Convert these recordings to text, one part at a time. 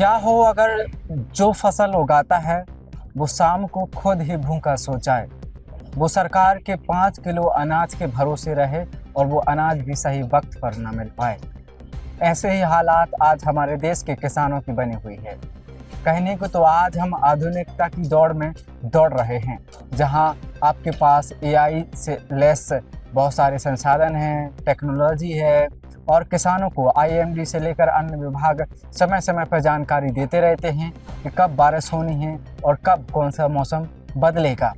क्या हो अगर जो फसल उगाता है वो शाम को खुद ही भूखा सो जाए। वो सरकार के 5 किलो अनाज के भरोसे रहे और वो अनाज भी सही वक्त पर न मिल पाए। ऐसे ही हालात आज हमारे देश के किसानों की बनी हुई है। कहने को तो आज हम आधुनिकता की दौड़ में दौड़ रहे हैं, जहां आपके पास एआई से लेस बहुत सारे संसाधन हैं, टेक्नोलॉजी है और किसानों को आईएमडी से लेकर अन्य विभाग समय समय पर जानकारी देते रहते हैं कि कब बारिश होनी है और कब कौन सा मौसम बदलेगा।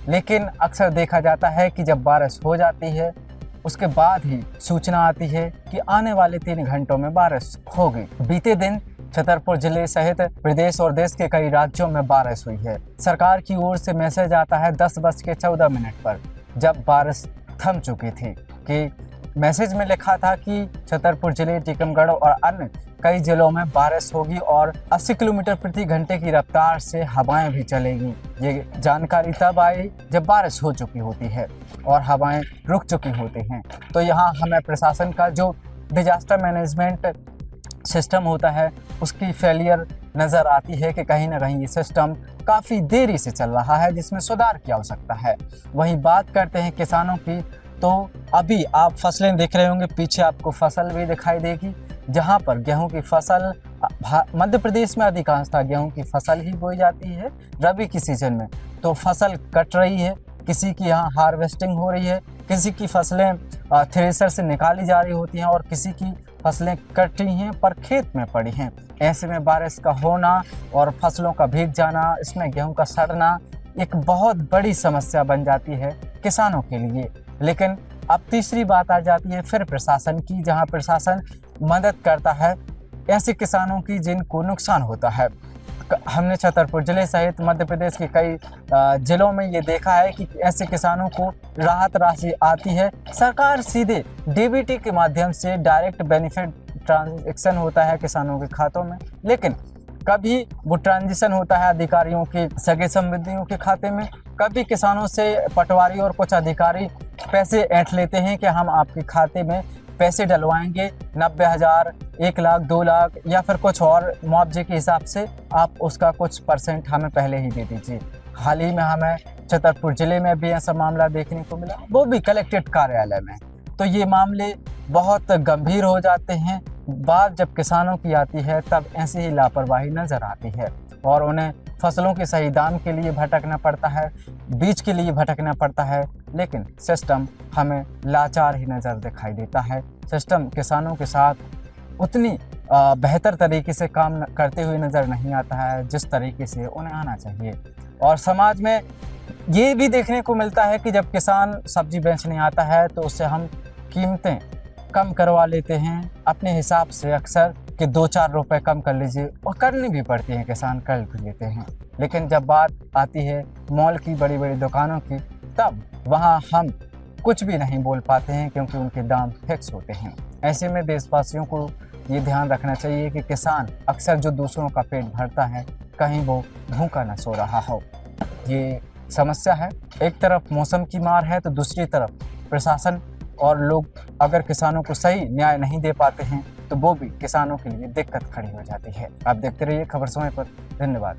लेकिन अक्सर देखा जाता है कि जब बारिश हो जाती है उसके बाद ही सूचना आती है कि आने वाले 3 घंटों में बारिश होगी। बीते दिन छतरपुर जिले सहित प्रदेश और देश के कई राज्यों में बारिश हुई है। सरकार की ओर से मैसेज आता है 10:14 पर, जब बारिश थम चुकी थी, कि मैसेज में लिखा था कि छतरपुर जिले, टीकमगढ़ और अन्य कई जिलों में बारिश होगी और 80 किलोमीटर प्रति घंटे की रफ्तार से हवाएं भी चलेगी। ये जानकारी तब आई जब बारिश हो चुकी होती है और हवाएं रुक चुकी होती हैं। तो यहाँ हमें प्रशासन का जो डिजास्टर मैनेजमेंट सिस्टम होता है उसकी फेलियर नज़र आती है कि कहीं ना कहीं ये सिस्टम काफ़ी देरी से चल रहा है, जिसमें सुधार की आवश्यकता है। वहीं बात करते हैं किसानों की, तो अभी आप फसलें देख रहे होंगे, पीछे आपको फसल भी दिखाई देगी, जहां पर गेहूं की फसल मध्य प्रदेश में अधिकांशतः गेहूं की फसल ही बोई जाती है रबी की सीजन में। तो फसल कट रही है, किसी की यहाँ हार्वेस्टिंग हो रही है, किसी की फसलें थ्रेसर से निकाली जा रही होती हैं और किसी की फसलें कटी हैं पर खेत में पड़ी हैं। ऐसे में बारिश का होना और फसलों का भीग जाना, इसमें गेहूं का सड़ना एक बहुत बड़ी समस्या बन जाती है किसानों के लिए। लेकिन अब तीसरी बात आ जाती है फिर प्रशासन की, जहां प्रशासन मदद करता है ऐसे किसानों की जिनको नुकसान होता है। हमने छतरपुर जिले सहित मध्य प्रदेश के कई जिलों में ये देखा है कि ऐसे किसानों को राहत राशि आती है। सरकार सीधे डीबीटी के माध्यम से डायरेक्ट बेनिफिट ट्रांजैक्शन होता है किसानों के खातों में, लेकिन कभी वो ट्रांजिशन होता है अधिकारियों के सगे संबंधियों के खाते में, कभी किसानों से पटवारी और कुछ अधिकारी पैसे ऐंठ लेते हैं कि हम आपके खाते में पैसे डलवाएंगे 90,000, 1 लाख, 2 लाख या फिर कुछ और मुआवजे के हिसाब से आप उसका कुछ % हमें पहले ही दे दीजिए। हाल ही में हमें छतरपुर जिले में भी ऐसा मामला देखने को मिला, वो भी कलेक्ट्रेट कार्यालय में। तो ये मामले बहुत गंभीर हो जाते हैं। बात जब किसानों की आती है तब ऐसी ही लापरवाही नज़र आती है और उन्हें फसलों के सही दाम के लिए भटकना पड़ता है, बीज के लिए भटकना पड़ता है, लेकिन सिस्टम हमें लाचार ही नज़र दिखाई देता है। सिस्टम किसानों के साथ उतनी बेहतर तरीके से काम करते हुए नज़र नहीं आता है जिस तरीके से उन्हें आना चाहिए। और समाज में ये भी देखने को मिलता है कि जब किसान सब्जी बेचने आता है तो उससे हम कीमतें कम करवा लेते हैं अपने हिसाब से, अक्सर कि 2-4 रुपए कम कर लीजिए, और करनी भी पड़ती है, किसान कर भी लेते हैं। लेकिन जब बात आती है मॉल की, बड़ी बड़ी दुकानों की, तब वहाँ हम कुछ भी नहीं बोल पाते हैं क्योंकि उनके दाम फिक्स होते हैं। ऐसे में देशवासियों को ये ध्यान रखना चाहिए कि किसान अक्सर जो दूसरों का पेट भरता है, कहीं वो भूखा न सो रहा हो। ये समस्या है, एक तरफ मौसम की मार है तो दूसरी तरफ प्रशासन और लोग अगर किसानों को सही न्याय नहीं दे पाते हैं तो वो भी किसानों के लिए दिक्कत खड़ी हो जाती है। आप देखते रहिए खबर समय पर। धन्यवाद।